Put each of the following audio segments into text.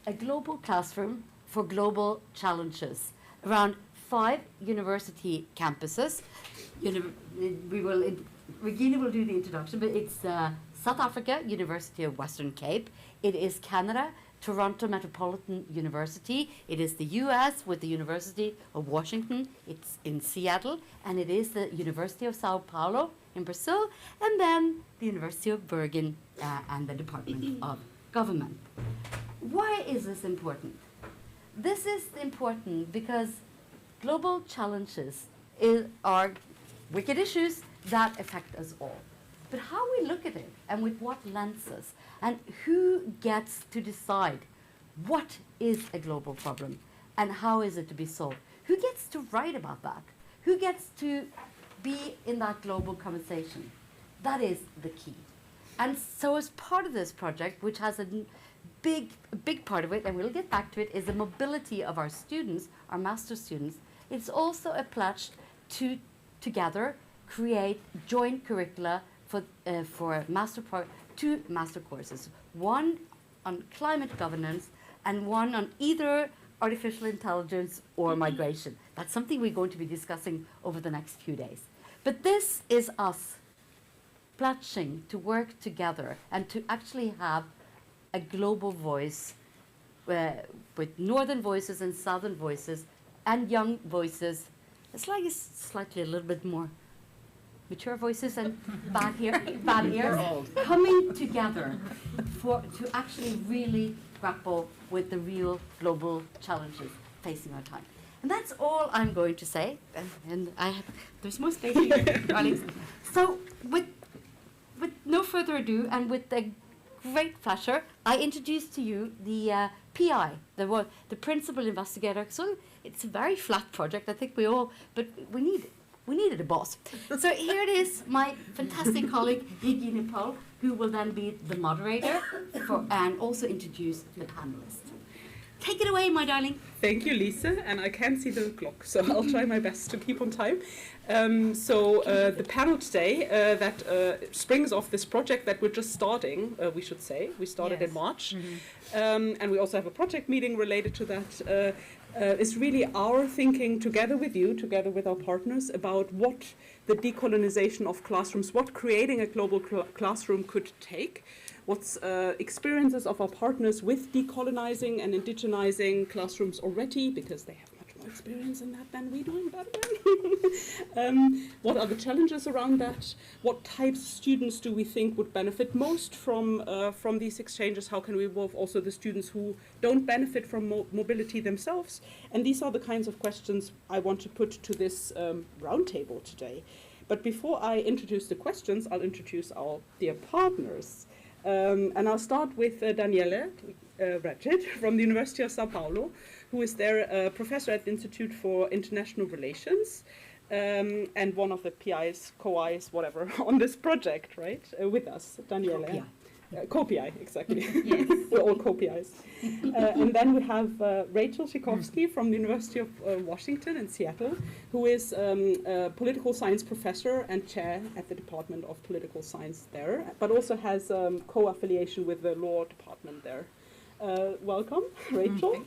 a global classroom for global challenges around 5 university campuses. Regina will do the introduction, but it's South Africa, University of Western Cape. It is Canada, Toronto Metropolitan University. It is the US with the University of Washington. It's in Seattle. And it is the University of São Paulo in Brazil. And then the University of Bergen and the Department of Government. Why is this important? This is important because global challenges are wicked issues that affect us all. But how we look at it and with what lenses and who gets to decide what is a global problem and how is it to be solved? Who gets to write about that? Who gets to be in that global conversation? That is the key. And so as part of this project, which has a big part of it, and we'll get back to it, is the mobility of our students, our master's students. It's also a pledge to together create joint curricula for two master courses, one on climate governance and one on either artificial intelligence or migration. That's something we're going to be discussing over the next few days. But this is us pledging to work together and to actually have a global voice with northern voices and southern voices and young voices. It's like slightly a little bit more mature voices and bad ears coming together to actually really grapple with the real global challenges facing our time. And that's all I'm going to say. And there's more space here, darlings. So with no further ado, and with a great pleasure, I introduce to you the PI, the principal investigator. So it's a very flat project, I think but we needed a boss. So here it is, my fantastic colleague, Regina Pohl, who will then be the moderator and also introduce the panelists. Take it away, my darling. Thank you, Lisa, and I can't see the clock, so I'll try my best to keep on time. The panel today that springs off this project that we're just starting, we should say. We started in March, and we also have a project meeting related to that. Is really our thinking together with you, together with our partners, about what the decolonization of classrooms, what creating a global classroom could take, what's experiences of our partners with decolonizing and indigenizing classrooms already, because they have much more experience in that than we do in Bergen. What are the challenges around that? What types of students do we think would benefit most from these exchanges? How can we involve also the students who don't benefit from mobility themselves? And these are the kinds of questions I want to put to this roundtable today. But before I introduce the questions, I'll introduce our dear partners. And I'll start with Daniele Regit from the University of São Paulo, who is there professor at the Institute for International Relations and one of the PIs, COIs, whatever, on this project, right, with us, Daniele. Co-PI, exactly. Yes. We're all co-PIs. And then we have Rachel Tchaikovsky from the University of Washington in Seattle, who is a political science professor and chair at the Department of Political Science there, but also has co-affiliation with the law department there. Welcome, Rachel.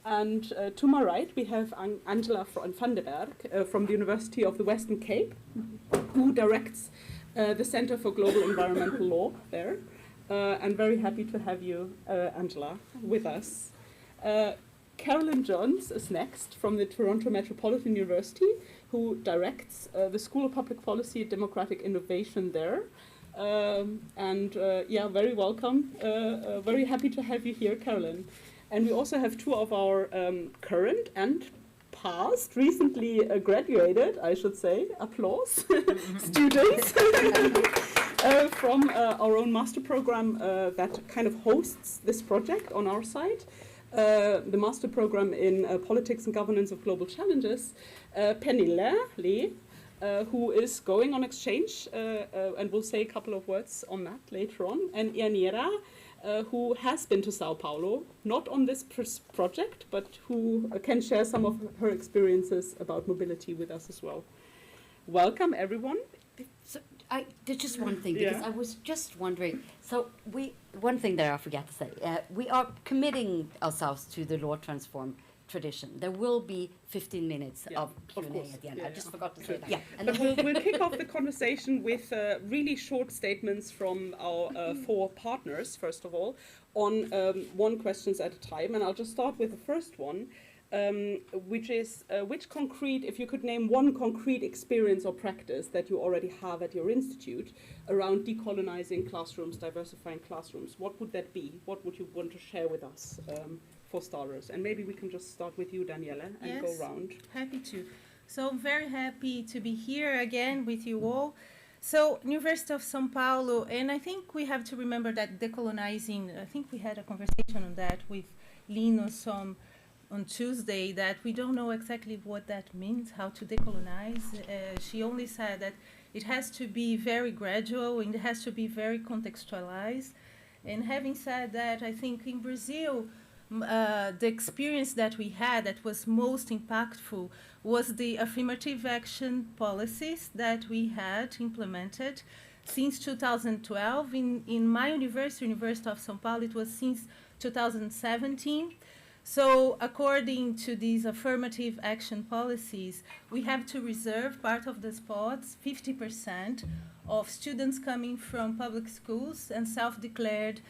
And to my right, we have Angela van der Berg from the University of the Western Cape, who directs the Center for Global Environmental Law there. I'm very happy to have you, Angela, with us. Carolyn Jones is next from the Toronto Metropolitan University, who directs the School of Public Policy and Democratic Innovation there. Very welcome. Very happy to have you here, Carolyn. And we also have two of our current and past, recently graduated, I should say, applause, students from our own master program that kind of hosts this project on our side. The master program in Politics and Governance of Global Challenges, Pernille Lee, who is going on exchange, and we'll say a couple of words on that later on, and Yanira, who has been to Sao Paulo, not on this project, but who can share some of her experiences about mobility with us as well. Welcome, everyone. So There's just one thing, because I was just wondering. So one thing that I forgot to say, we are committing ourselves to the law transform tradition. There will be 15 minutes of Q&A at the end. I just forgot to say that. Yeah. And but we'll kick off the conversation with really short statements from our 4 partners, first of all, on one questions at a time. And I'll just start with the first one, which is, if you could name one concrete experience or practice that you already have at your institute around decolonizing classrooms, diversifying classrooms, what would that be? What would you want to share with us? For starters, and maybe we can just start with you, Daniela, and go round. Happy to. So very happy to be here again with you all. So University of São Paulo, and I think we have to remember that decolonizing, I think we had a conversation on that with Linus on Tuesday, that we don't know exactly what that means, how to decolonize. She only said that it has to be very gradual and it has to be very contextualized. And having said that, I think in Brazil, the experience that we had that was most impactful was the affirmative action policies that we had implemented since 2012. In my university, University of São Paulo, it was since 2017. So according to these affirmative action policies, we have to reserve part of the spots, 50%, of students coming from public schools and self-declared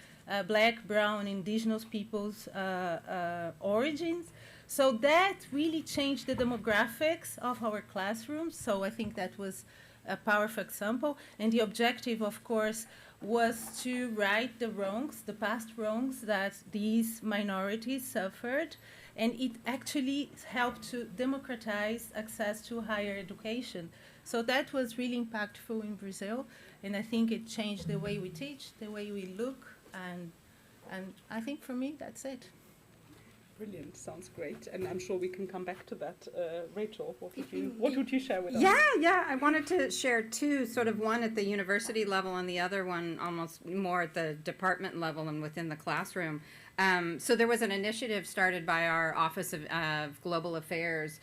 Black, Brown, Indigenous peoples' origins. So that really changed the demographics of our classrooms. So I think that was a powerful example. And the objective, of course, was to right the wrongs, the past wrongs that these minorities suffered. And it actually helped to democratize access to higher education. So that was really impactful in Brazil. And I think it changed the way we teach, the way we look. And I think for me, that's it. Brilliant, sounds great. And I'm sure we can come back to that. Rachel, what would you share with us? Yeah, I wanted to share 2, sort of one at the university level and the other one almost more at the department level and within the classroom. So there was an initiative started by our Office of Global Affairs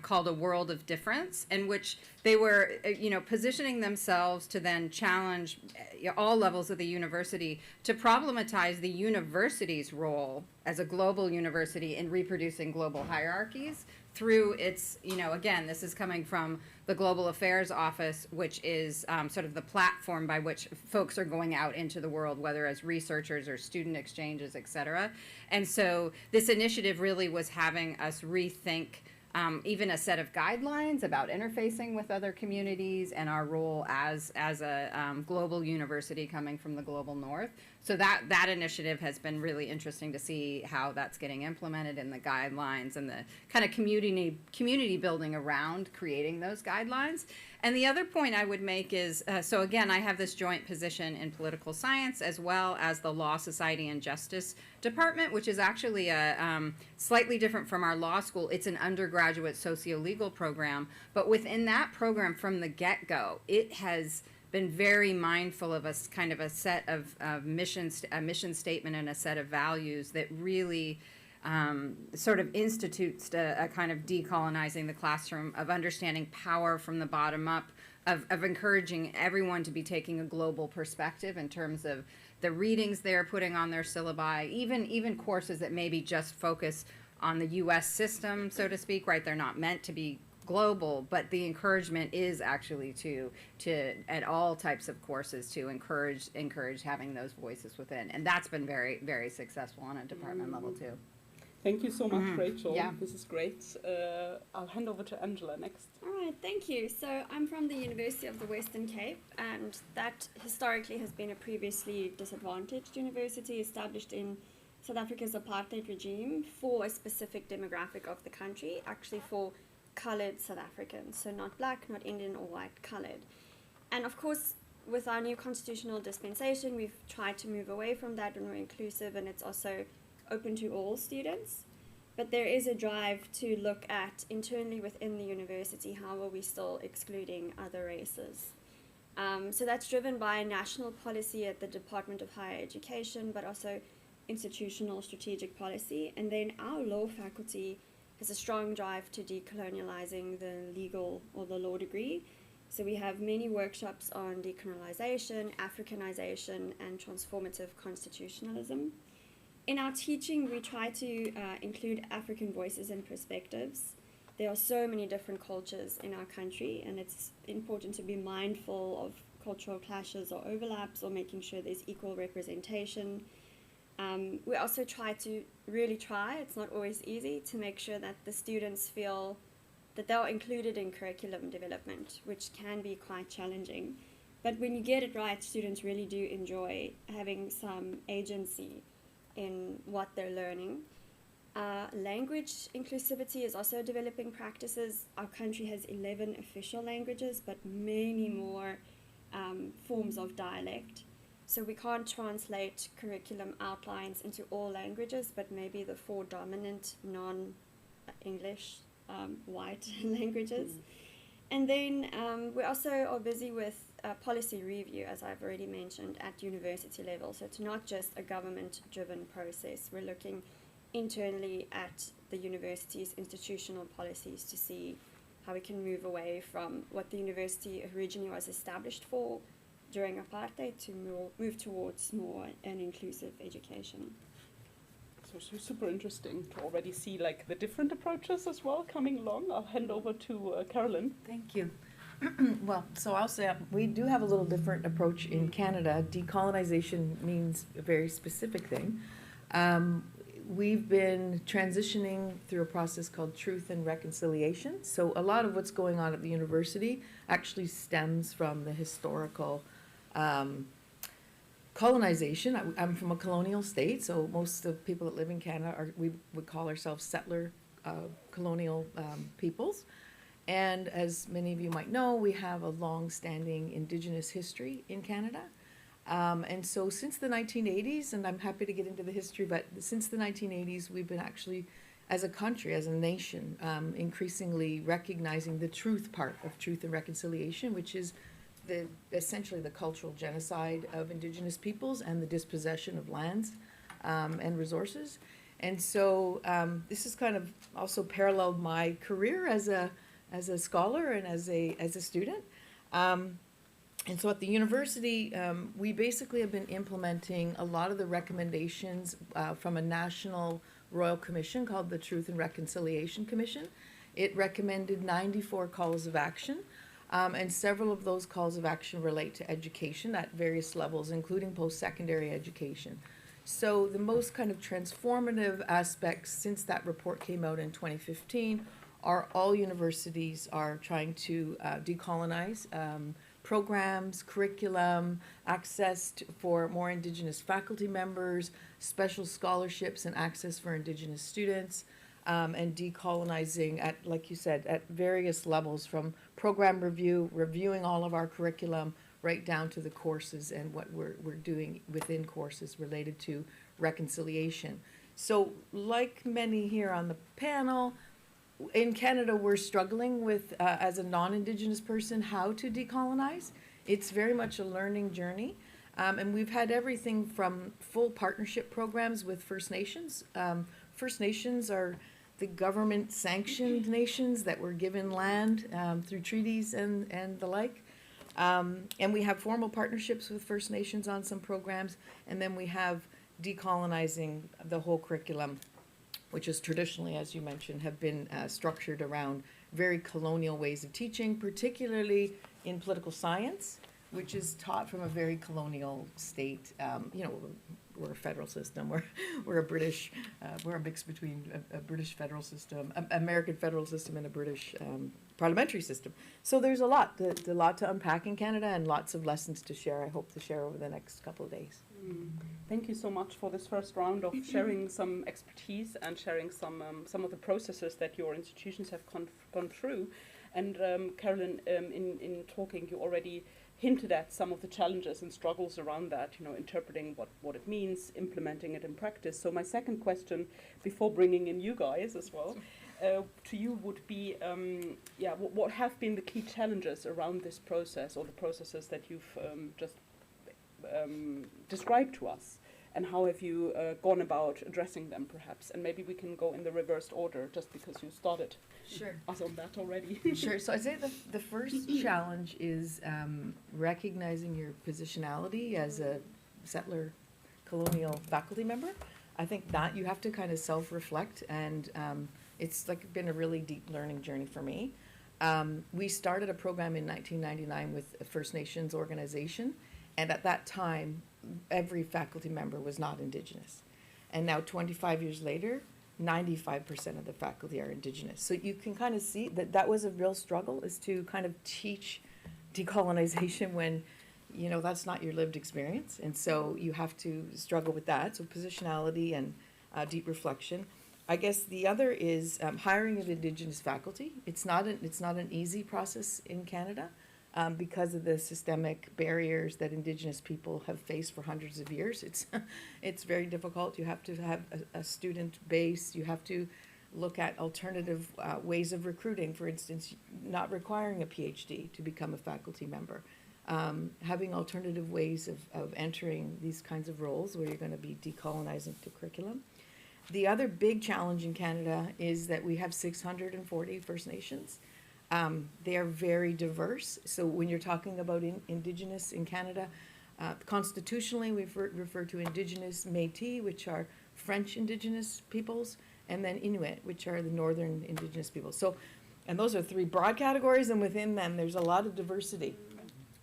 called A World of Difference, in which they were, positioning themselves to then challenge all levels of the university to problematize the university's role as a global university in reproducing global hierarchies through its, again, this is coming from the Global Affairs Office, which is sort of the platform by which folks are going out into the world, whether as researchers or student exchanges, et cetera. And so this initiative really was having us rethink even a set of guidelines about interfacing with other communities and our role as a global university coming from the global north. So that initiative has been really interesting to see how that's getting implemented in the guidelines and the kind of community building around creating those guidelines. And the other point I would make is, so again, I have this joint position in political science as well as the Law, Society, and Justice Department, which is actually a slightly different from our law school. It's an undergraduate socio-legal program, but within that program from the get-go, it has been very mindful of a kind of a set of a mission statement and a set of values that really sort of institutes a kind of decolonizing the classroom, of understanding power from the bottom up, of encouraging everyone to be taking a global perspective in terms of the readings they're putting on their syllabi, even courses that maybe just focus on the U.S. system, so to speak, right? They're not meant to be global, but the encouragement is actually to at all types of courses to encourage having those voices within, and that's been very, very successful on a department level too. Thank you so much, Rachel. Yeah. This is great. I'll hand over to Angela next. All right, thank you. So I'm from the University of the Western Cape, and that historically has been a previously disadvantaged university established in South Africa's apartheid regime for a specific demographic of the country, actually for coloured South Africans, so not black, not Indian or white, coloured. And of course, with our new constitutional dispensation, we've tried to move away from that and we're inclusive, and it's also open to all students. But there is a drive to look at internally within the university, how are we still excluding other races? So that's driven by a national policy at the Department of Higher Education, but also institutional strategic policy. And then our law faculty has a strong drive to decolonializing the legal or the law degree. So we have many workshops on decolonization, Africanization, and transformative constitutionalism. In our teaching, we try to include African voices and perspectives. There are so many different cultures in our country, and it's important to be mindful of cultural clashes or overlaps, or making sure there's equal representation. We also try, it's not always easy, to make sure that the students feel that they're included in curriculum development, which can be quite challenging. But when you get it right, students really do enjoy having some agency in what they're learning. Language inclusivity is also developing practices. Our country has 11 official languages, but many more forms of dialect. So we can't translate curriculum outlines into all languages, but maybe the 4 dominant non-English white languages. And then we also are busy with policy review, as I've already mentioned, at university level. So it's not just a government-driven process. We're looking internally at the university's institutional policies to see how we can move away from what the university originally was established for during apartheid to move towards more an inclusive education. So super interesting to already see like the different approaches as well coming along. I'll hand over to Carolyn. Thank you. Well, so I'll say we do have a little different approach in Canada. Decolonization means a very specific thing. We've been transitioning through a process called truth and reconciliation. So a lot of what's going on at the university actually stems from the historical colonization. I'm from a colonial state, so most of the people that live in Canada we would call ourselves settler colonial peoples. And as many of you might know, we have a long-standing Indigenous history in Canada. And so since the 1980s, and I'm happy to get into the history, but since the 1980s, we've been actually, as a country, as a nation, increasingly recognizing the truth part of truth and reconciliation, which is essentially the cultural genocide of Indigenous peoples and the dispossession of lands and resources. And so this has kind of also paralleled my career as a scholar and as a student. And so at the university, we basically have been implementing a lot of the recommendations from a national royal commission called the Truth and Reconciliation Commission. It recommended 94 calls of action, and several of those calls of action relate to education at various levels, including post-secondary education. So the most kind of transformative aspects since that report came out in 2015 are all universities are trying to decolonize programs, curriculum, access for more Indigenous faculty members, special scholarships and access for Indigenous students, and decolonizing at, like you said, at various levels, from program review, reviewing all of our curriculum, right down to the courses and what we're doing within courses related to reconciliation. So like many here on the panel, in Canada, we're struggling with, as a non-Indigenous person, how to decolonize. It's very much a learning journey. And we've had everything from full partnership programs with First Nations. First Nations are the government-sanctioned nations that were given land through treaties and the like. And we have formal partnerships with First Nations on some programs. And then we have decolonizing the whole curriculum, which is traditionally, as you mentioned, have been structured around very colonial ways of teaching, particularly in political science, which is taught from a very colonial state. We're a federal system. We're a British. We're a mix between a British federal system, American federal system, and a British parliamentary system. So there's a lot to unpack in Canada, and lots of lessons to share. I hope to share over the next couple of days. Thank you so much for this first round of sharing some expertise and sharing some of the processes that your institutions have gone through. And Carolyn, in talking, you already hinted at some of the challenges and struggles around that, interpreting what it means, implementing it in practice. So my second question, before bringing in you guys as well, to you would be, what have been the key challenges around this process, or the processes that you've just described to us, and how have you gone about addressing them, perhaps? And maybe we can go in the reversed order, just because you started Sure. us on that already. Sure. So I'd say the first challenge is recognizing your positionality as a settler colonial faculty member. I think that you have to kind of self-reflect, and it's like been a really deep learning journey for me. We started a program in 1999 with a First Nations organization, and at that time, every faculty member was not Indigenous. And now 25 years later, 95% of the faculty are Indigenous. So you can kind of see that that was a real struggle, is to kind of teach decolonization when, you know, that's not your lived experience. And so you have to struggle with that. So positionality and deep reflection. I guess the other is hiring of Indigenous faculty. It's not an easy process in Canada because of the systemic barriers that Indigenous people have faced for hundreds of years. It's very difficult. You have to have a student base. You have to look at alternative ways of recruiting. For instance, not requiring a PhD to become a faculty member. Having alternative ways of entering these kinds of roles where you're going to be decolonizing the curriculum. The other big challenge in Canada is that we have 640 First Nations. They are very diverse. So when you're talking about Indigenous in Canada, constitutionally we refer to Indigenous Métis, which are French Indigenous peoples, and then Inuit, which are the Northern Indigenous peoples. So, and those are three broad categories, and within them there's a lot of diversity.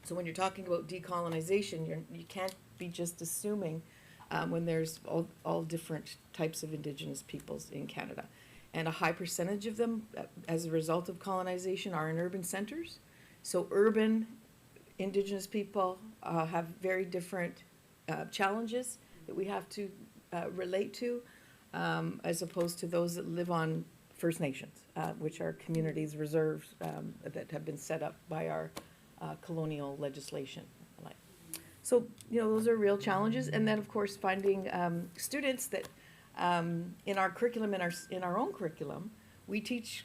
So when you're talking about decolonization, you can't be just assuming when there's all different types of Indigenous peoples in Canada. And a high percentage of them, as a result of colonization, are in urban centers. So urban Indigenous people have very different challenges that we have to relate to, as opposed to those that live on First Nations, which are communities, reserves that have been set up by our colonial legislation. So, you know, those are real challenges. And then, of course, finding students that in our curriculum, in our own curriculum, we teach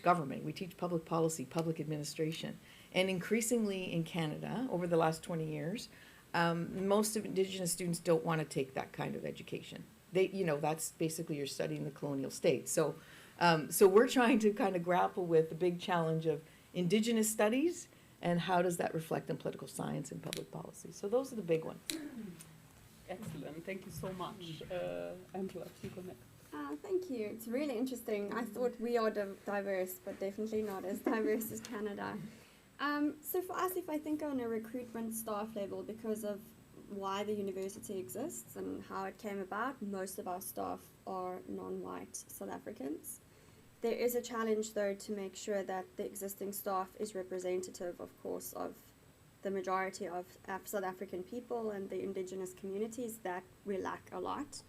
government, we teach public policy, public administration. And increasingly in Canada, over the last 20 years, most of Indigenous students don't want to take that kind of education. That's basically you're studying the colonial state. So we're trying to kind of grapple with the big challenge of Indigenous studies and how does that reflect in political science and public policy. So those are the big ones. Excellent. Thank you so much. Angela, you go next. Thank you. It's really interesting. I thought we are diverse, but definitely not as diverse as Canada. So for us, if I think on a recruitment staff level, because of why the university exists and how it came about, most of our staff are non-white South Africans. There is a challenge, though, to make sure that the existing staff is representative, of course, of the majority of South African people and the Indigenous communities that we lack a lot.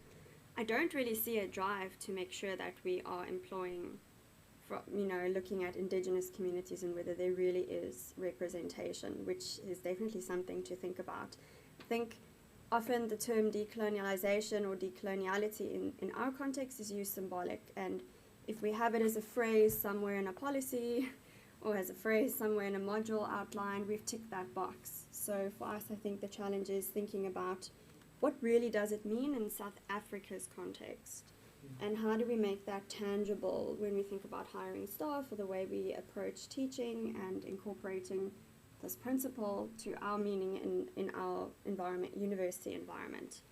I don't really see a drive to make sure that we are employing, looking at Indigenous communities and whether there really is representation, which is definitely something to think about. I think often the term decolonialization or decoloniality in our context is used symbolic, and if we have it as a phrase somewhere in a policy or as a phrase somewhere in a module outline, we've ticked that box. So for us, I think the challenge is thinking about what really does it mean in South Africa's context, and how do we make that tangible when we think about hiring staff or the way we approach teaching and incorporating this principle to our meaning in our environment, university environment.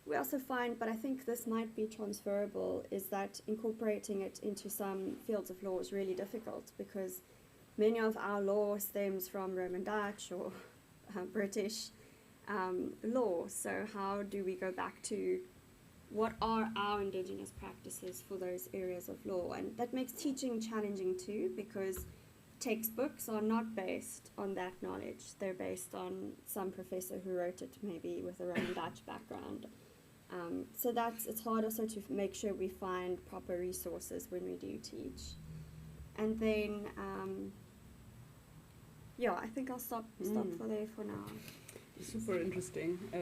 We also find, but I think this might be transferable, is that incorporating it into some fields of law is really difficult, because many of our law stems from Roman Dutch or British law. So how do we go back to what are our Indigenous practices for those areas of law? And that makes teaching challenging too, because textbooks are not based on that knowledge. They're based on some professor who wrote it maybe with a Roman Dutch background. So it's hard also to make sure we find proper resources when we do teach. And then, I think I'll stop for there for now. Super interesting. I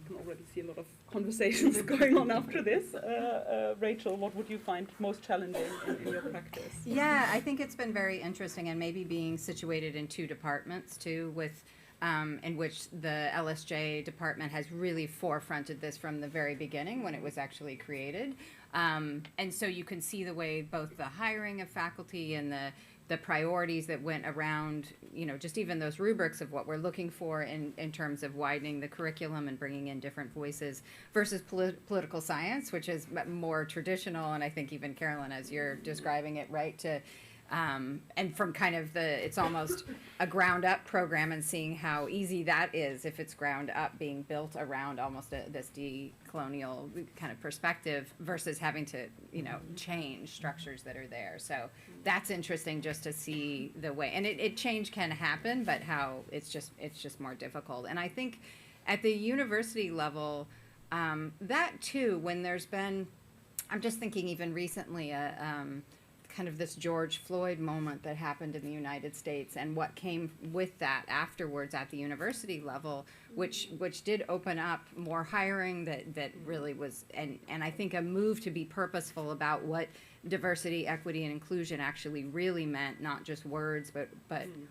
can already see a lot of conversations going on after this. Rachel, what would you find most challenging in your practice? Yeah, I think it's been very interesting, and maybe being situated in two departments too, with in which the LSJ department has really forefronted this from the very beginning when it was actually created. And so you can see the way both the hiring of faculty and the priorities that went around, just even those rubrics of what we're looking for in terms of widening the curriculum and bringing in different voices versus political science, which is more traditional. And I think even Carolyn, as you're describing it, right, and from kind of it's almost a ground up program, and seeing how easy that is if it's ground up, being built around almost this decolonial kind of perspective versus having to, change structures that are there. So that's interesting just to see the way, and change can happen, but how it's just more difficult. And I think at the university level, that too, when there's been, I'm just thinking even recently, kind of this George Floyd moment that happened in the United States, and what came with that afterwards at the university level, which did open up more hiring that really was, and I think a move to be purposeful about what diversity, equity, and inclusion actually really meant, not just words, but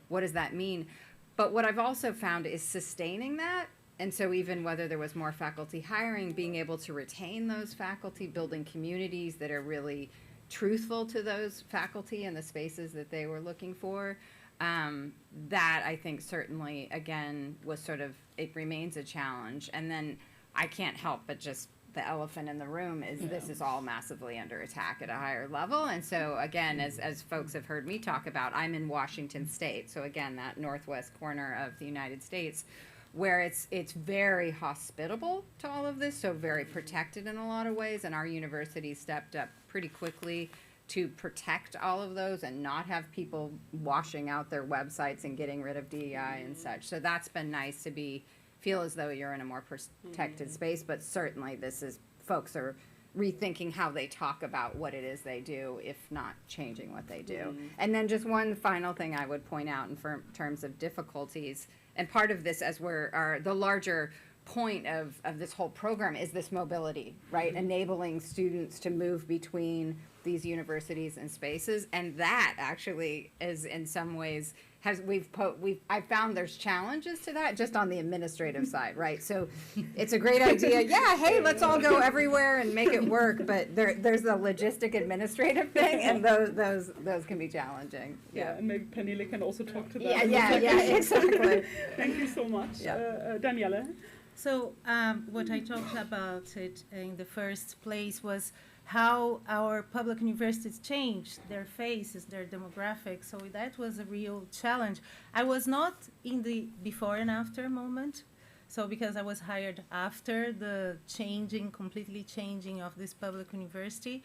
what does that mean? But what I've also found is sustaining that. And so even whether there was more faculty hiring, being able to retain those faculty, building communities that are really truthful to those faculty and the spaces that they were looking for, that I think certainly, again, was sort of, it remains a challenge. And then I can't help but just, the elephant in the room is this is all massively under attack at a higher level. And so again, as folks have heard me talk about, I'm in Washington State. So again, that northwest corner of the United States, where it's very hospitable to all of this, so very protected in a lot of ways, and our university stepped up pretty quickly to protect all of those and not have people washing out their websites and getting rid of DEI and such. So that's been nice to feel as though you're in a more protected space, but certainly folks are rethinking how they talk about what it is they do, if not changing what they do. And then just one final thing I would point out in terms of difficulties, and part of this, as the larger point of this whole program is this mobility, right? Enabling students to move between these universities and spaces, and that actually is in some ways I found there's challenges to that just on the administrative side, right? So it's a great idea. Yeah, hey, let's all go everywhere and make it work. But there's the logistic administrative thing, and those can be challenging. Yeah, and maybe Pernille can also talk to that. Yeah, exactly. Thank you so much, Daniela. So what I talked about it in the first place was how our public universities changed their faces, their demographics. So that was a real challenge. I was not in the before and after moment. So because I was hired after the completely changing of this public university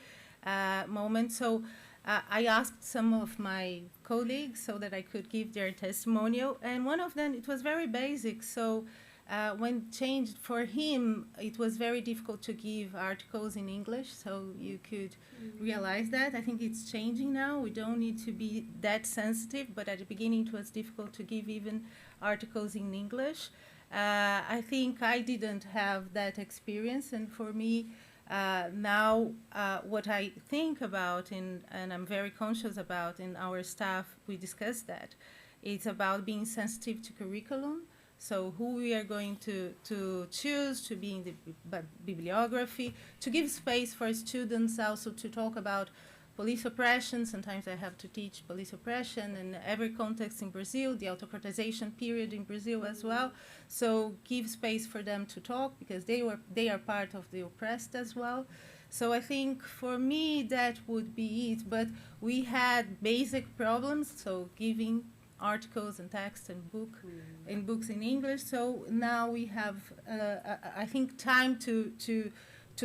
moment. So I asked some of my colleagues so that I could give their testimonial. And one of them, it was very basic. So when changed for him, it was very difficult to give articles in English, so you could realize that. I think it's changing now. We don't need to be that sensitive, but at the beginning it was difficult to give even articles in English. I think I didn't have that experience, and for me, now what I think about and I'm very conscious about in our staff, we discuss that. It's about being sensitive to curriculum. So who we are going to choose to be in the bibliography, to give space for students also to talk about police oppression. Sometimes I have to teach police oppression in every context in Brazil, the autocratization period in Brazil as well. So give space for them to talk because they are part of the oppressed as well. So I think for me that would be it. But we had basic problems, so giving articles and text and books in English. So now we have, I think, time to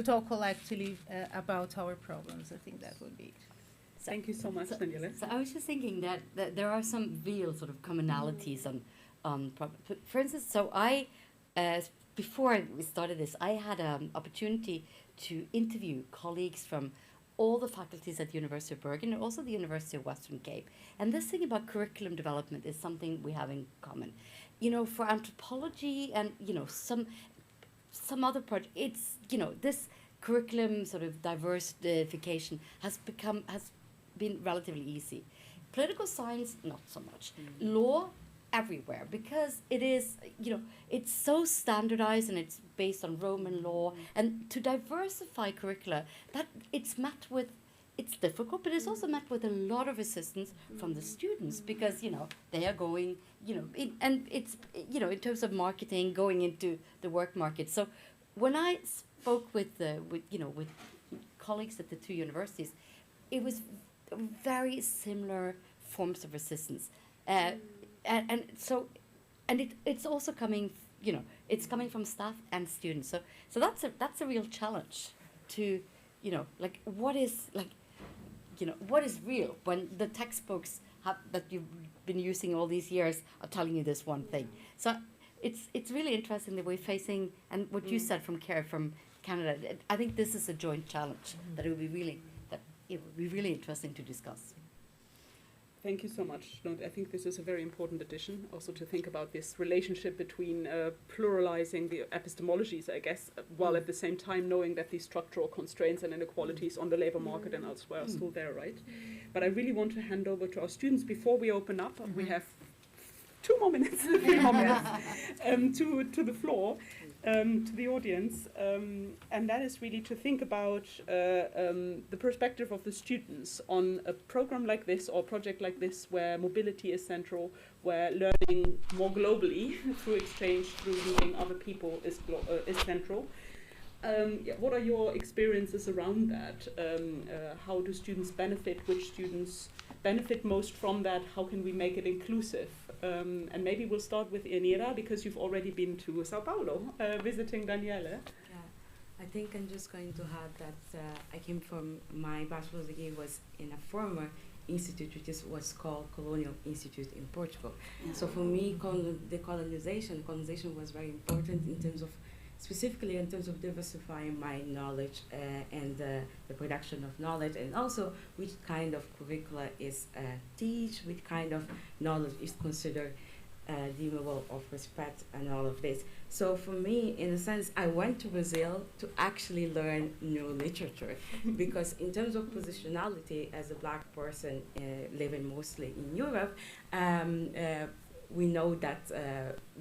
talk collectively about our problems. I think that would be it. Thank you so much, Daniela. So I was just thinking that there are some real sort of commonalities on for instance, so I, before we started this, I had an opportunity to interview colleagues from all the faculties at the University of Bergen and also the University of Western Cape. And this thing about curriculum development is something we have in common. For anthropology and, some other project, it's, this curriculum sort of diversification has been relatively easy. Political science, not so much. Law, everywhere because it is, it's so standardized and it's based on Roman law. And to diversify curricula, that it's difficult, but it's also met with a lot of resistance from the students because, they are going, and it's, in terms of marketing, going into the work market. So when I spoke with colleagues at the two universities, it was very similar forms of resistance. It's also coming, it's coming from staff and students. So that's a real challenge to, what is real when the textbooks that you've been using all these years are telling you this one thing. So it's really interesting that we're facing, and what you said from Canada. I think this is a joint challenge that it would be really interesting to discuss. Thank you so much. No, I think this is a very important addition, also to think about this relationship between pluralizing the epistemologies, I guess, while at the same time knowing that these structural constraints and inequalities on the labor market and elsewhere are still there, right? But I really want to hand over to our students before we open up. We have 3 more minutes to the floor, to the audience, and that is really to think about the perspective of the students on a program like this or a project like this where mobility is central, where learning more globally through exchange, through meeting other people is central. What are your experiences around that? How do students benefit? Which students benefit most from that? How can we make it inclusive? And maybe we'll start with Enira, because you've already been to São Paulo visiting Daniele. Yeah, I think I'm just going to add that I came from, my bachelor's degree was in a former institute which was called Colonial Institute in Portugal. Yeah. So for me, colonization was very important in terms of, specifically in terms of diversifying my knowledge and the production of knowledge, and also which kind of curricula is teach, which kind of knowledge is considered deemable of respect, and all of this. So for me, in a sense, I went to Brazil to actually learn new literature because in terms of positionality as a Black person living mostly in Europe, we know that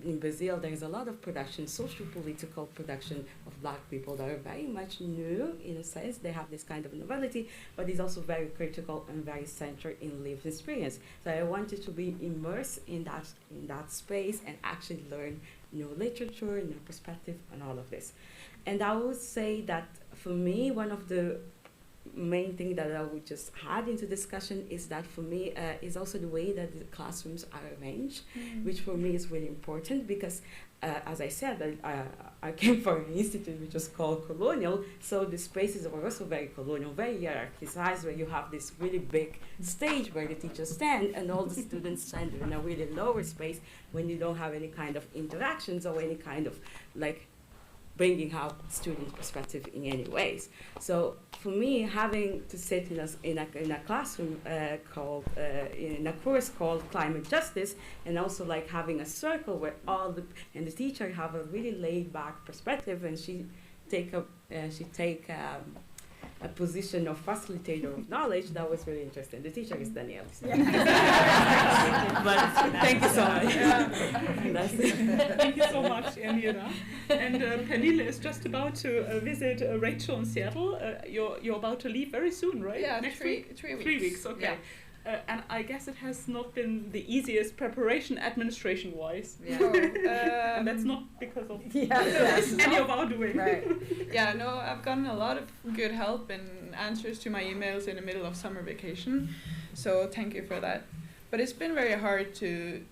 in Brazil there is a lot of production, social-political production of Black people that are very much new in a sense. They have this kind of novelty, but it's also very critical and very centered in lived experience. So I wanted to be immersed in that space and actually learn new literature, new perspective, and all of this. And I would say that for me, one of the main thing that I would just add into discussion is that for me is also the way that the classrooms are arranged, which for me is really important because as I said, I came from an institute which was called Colonial, so the spaces were also very colonial, very hierarchized, where you have this really big stage where the teachers stand and all the students stand in a really lower space when you don't have any kind of interactions or any kind of bringing out student perspective in any ways. So for me, having to sit in a classroom called in a course called Climate Justice, and also having a circle where and the teacher have a really laid back perspective, and she take a position of facilitator of knowledge. That was really interesting. The teacher is Danielle. So. But thank you so much. Thank you so much, Enira. And Pernille is just about to visit Rachel in Seattle. You're about to leave very soon, right? Yeah, next three week? weeks. 3 weeks, okay. Yeah. And I guess it has not been the easiest preparation administration-wise. Yeah. And that's not because of yes, any of our doing. Right. Yeah, no, I've gotten a lot of good help and answers to my emails in the middle of summer vacation. So thank you for that. But it's been very hard to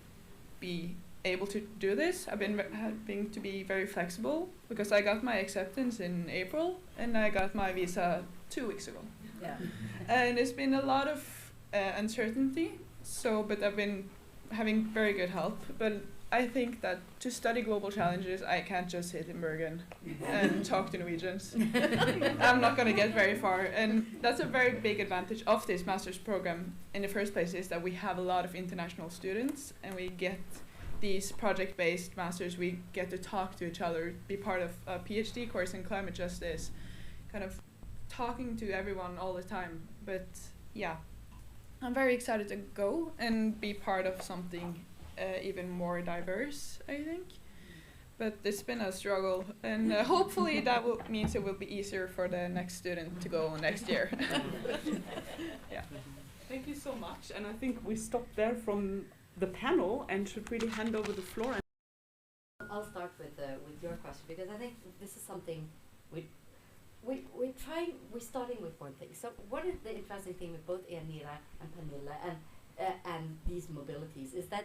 be able to do this. I've been having to be very flexible because I got my acceptance in April and I got my visa 2 weeks ago. Yeah. And it's been a lot of uncertainty, but I've been having very good help. But I think that to study global challenges, I can't just sit in Bergen and talk to Norwegians. I'm not going to get very far. And that's a very big advantage of this master's program in the first place, is that we have a lot of international students and we get these project-based masters. We get to talk to each other, be part of a PhD course in climate justice, kind of talking to everyone all the time. But yeah, I'm very excited to go and be part of something even more diverse, I think. But it's been a struggle, and hopefully that means it will be easier for the next student to go next year. Yeah. Thank you so much. And I think we stop there from the panel and should really hand over the floor. I'll start with your question, because I think this is something we're starting with one thing. So what is the interesting thing with both Yanira and Pernilla and these mobilities is that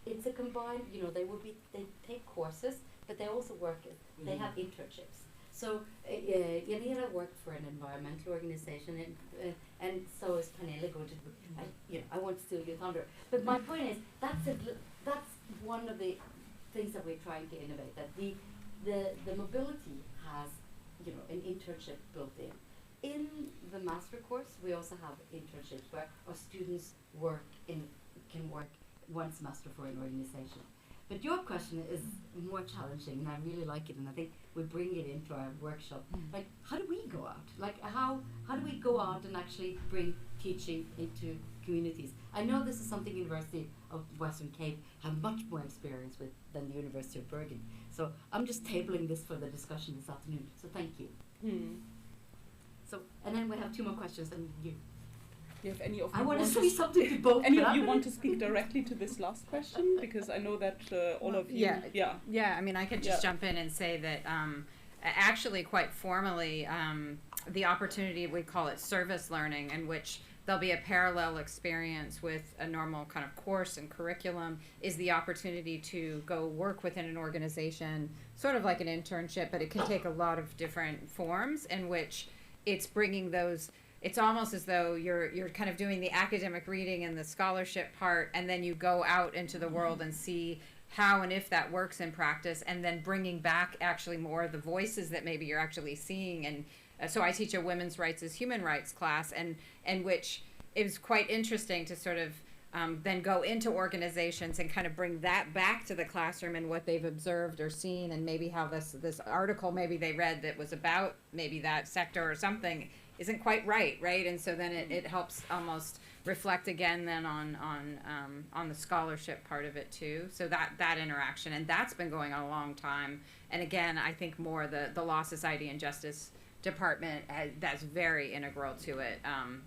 it's a combined, they take courses, but they also work, they have internships. So Yanira worked for an environmental organization, and so is Pernilla going to, I won't steal your thunder. But my point is, that's one of the things that we're trying to innovate, that the mobility has, an internship built in. In the master course, we also have internships where our students can work one semester for an organization. But your question is more challenging, and I really like it, and I think we bring it into our workshop. Like, how do we go out? Like, how do we go out and actually bring teaching into communities? I know this is something University of Western Cape have much more experience with than the University of Bergen. So I'm just tabling this for the discussion this afternoon. So thank you. So, and then we have two more questions, and you. Do you have any of I want to say something to both. Any of you want to speak directly to this last question? Because I know that all of you. Yeah, I mean, I could just jump in and say that actually, quite formally, the opportunity, we call it service learning, in which there'll be a parallel experience with a normal kind of course and curriculum, is the opportunity to go work within an organization, sort of like an internship, but it can take a lot of different forms in which it's bringing those. It's almost as though you're kind of doing the academic reading and the scholarship part, and then you go out into the world and see how and if that works in practice, and then bringing back actually more of the voices that maybe you're actually seeing. And so I teach a women's rights as human rights class, and which is quite interesting to sort of then go into organizations and kind of bring that back to the classroom and what they've observed or seen, and maybe how this article maybe they read that was about maybe that sector or something isn't quite right, and so then it helps almost reflect again then on the scholarship part of it too. So that interaction, and that's been going on a long time. And again, I think more the Law, Society, and Justice Department that's very integral to it.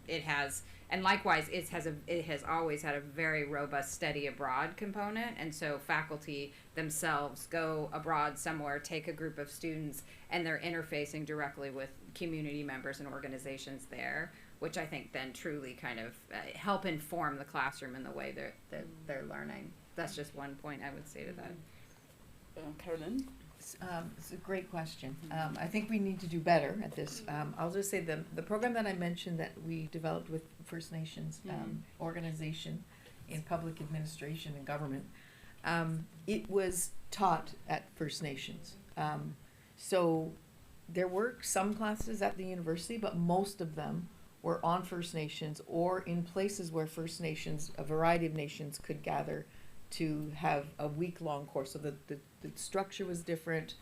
It has, and likewise, it has always had a very robust study abroad component, and so faculty themselves go abroad somewhere, take a group of students, and they're interfacing directly with community members and organizations there, which I think then truly kind of help inform the classroom in the way they're learning. That's just one point I would say to that. Carolyn? It's a great question. I think we need to do better at this. I'll just say the program that I mentioned that we developed with First Nations organization in public administration and government, it was taught at First Nations. So there were some classes at the university, but most of them were on First Nations or in places where First Nations, a variety of nations, could gather to have a week-long course. So the structure was different.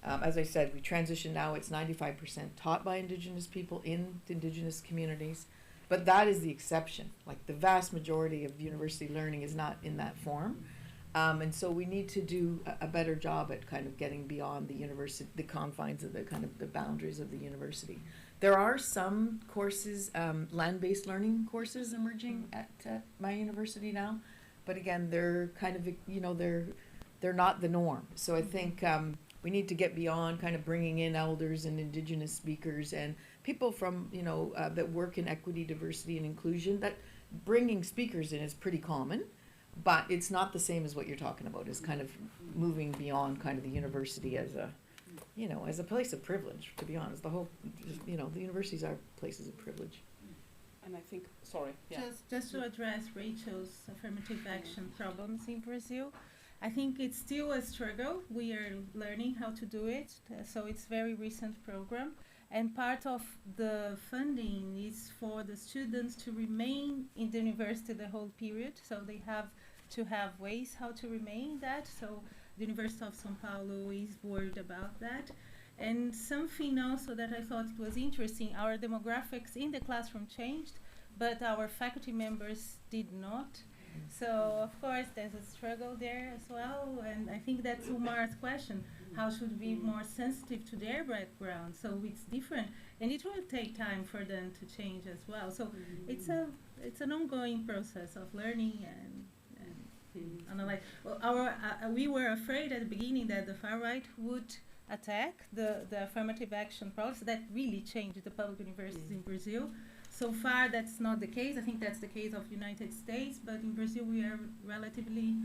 As I said, we transitioned now, it's 95% taught by Indigenous people in Indigenous communities, but that is the exception. Like, the vast majority of university learning is not in that form. And so we need to do a better job at kind of getting beyond the university, the confines of the kind of the boundaries of the university. There are some courses, land-based learning courses emerging at my university now, but again, they're kind of, they're not the norm. So I think we need to get beyond kind of bringing in elders and Indigenous speakers and people from, that work in equity, diversity, and inclusion. That bringing speakers in is pretty common, but it's not the same as what you're talking about. Is kind of moving beyond kind of the university as a, as a place of privilege. To be honest, the whole, the universities are places of privilege. And I think, sorry. Yeah. Just to address Rachel's affirmative action problems in Brazil, I think it's still a struggle. We are learning how to do it, so it's a very recent program. And part of the funding is for the students to remain in the university the whole period, so they have to have ways how to remain that. So the University of São Paulo is worried about that. And something also that I thought was interesting, our demographics in the classroom changed, but our faculty members did not. So of course there's a struggle there as well, and I think that's Umar's question: how should we be more sensitive to their background? So it's different, and it will take time for them to change as well. So it's an ongoing process of learning and analyze. Well, we were afraid at the beginning that the far right would attack the affirmative action policy that really changed the public universities in Brazil. So far, that's not the case. I think that's the case of United States, but in Brazil we are relatively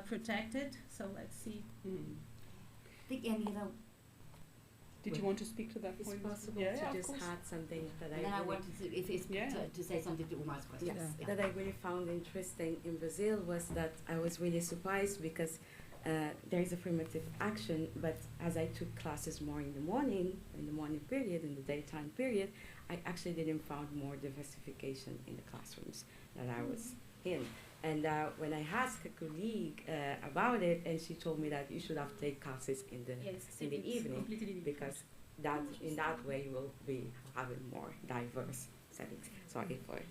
protected. So let's see. I think, and you know, Did you want to speak to that It's point? possible Yeah, to of just course. add something that and then I really wanted to, if it's to say something to Umar's question. Yes, that I really found interesting in Brazil was that I was really surprised because there is affirmative action, but as I took classes more in the morning period, in the daytime period, I actually didn't find more diversification in the classrooms that I was in. And when I asked a colleague about it, and she told me that you should have taken classes in the evening because that in that way you will be having more diverse settings. Sorry for it.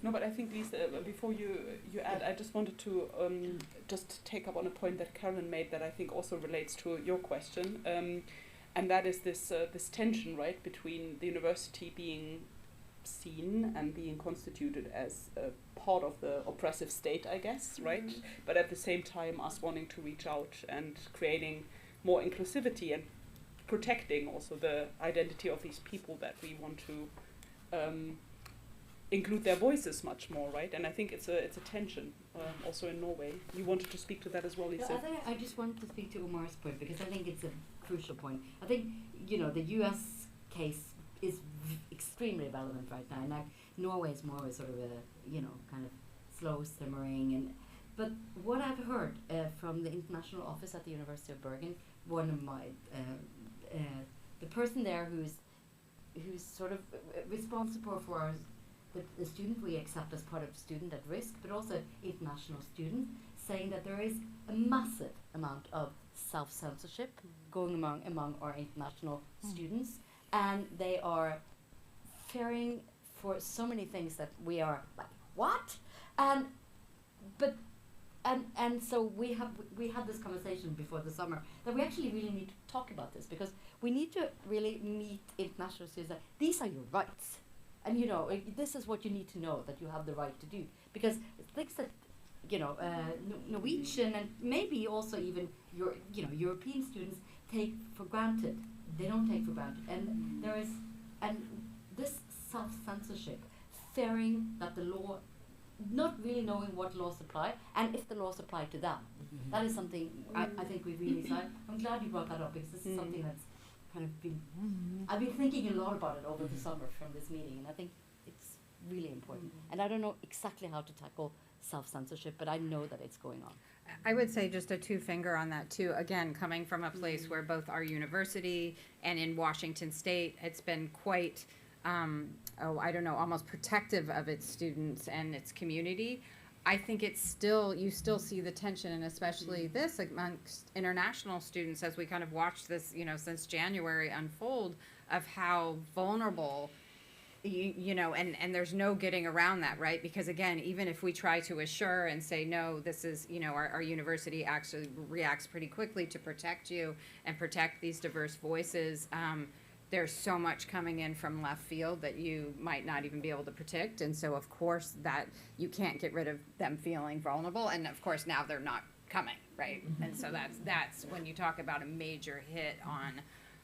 No, but I think, Lisa, before you add, I just wanted to just take up on a point that Carolyn made that I think also relates to your question, and that is this tension, right, between the university being seen and being constituted as a part of the oppressive state, I guess, right? But at the same time, us wanting to reach out and creating more inclusivity and protecting also the identity of these people that we want to include their voices much more, right? And I think it's a tension also in Norway. You wanted to speak to that as well, Lisa? I think I just wanted to speak to Umar's point because I think it's a crucial point. I think, you know, the US case is extremely relevant right now. And Norway is more sort of a, you know, kind of slow simmering. But what I've heard from the international office at the University of Bergen, one of my, the person there who's sort of responsible for the student we accept as part of student at risk, but also international students, saying that there is a massive amount of self-censorship going among our international students, and they are fearing for so many things that we are like, what? And so we had this conversation before the summer that we actually really need to talk about this, because we need to really meet international students that these are your rights. And, you know, this is what you need to know, that you have the right to do. Because things that, you know, Norwegian and maybe also even European students take for granted. They don't take for granted. And there is, and this self-censorship, fearing that the law, not really knowing what laws apply, and if the laws apply to them. That is something I think we really saw. I'm glad you brought that up, because this is something that's kind of been, I've been thinking a lot about it over the summer from this meeting, and I think it's really important. And I don't know exactly how to tackle self-censorship, but I know that it's going on. I would say just a two-finger on that too. Again, coming from a place where both our university and in Washington State, it's been quite, almost protective of its students and its community. I think it's still, you still see the tension, and especially this amongst international students as we kind of watch this, you know, since January unfold, of how vulnerable, you know, and there's no getting around that, right? Because again, even if we try to assure and say, no, this is, you know, our university actually reacts pretty quickly to protect you and protect these diverse voices, there's so much coming in from left field that you might not even be able to predict. And so, of course, that you can't get rid of them feeling vulnerable. And, of course, now they're not coming, right? And so that's when you talk about a major hit on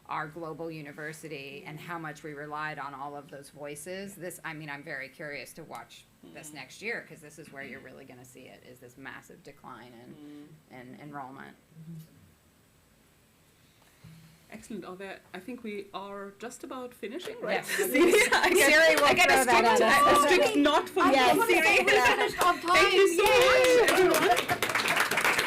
our global university and how much we relied on all of those voices. I'm very curious to watch this next year, because this is where you're really going to see it, is this massive decline in enrollment. Excellent. I think we are just about finishing, right? Yes. Siri will throw that at us. A strict nod for I Siri. want to say we're finished on time. Thank you so much, everyone.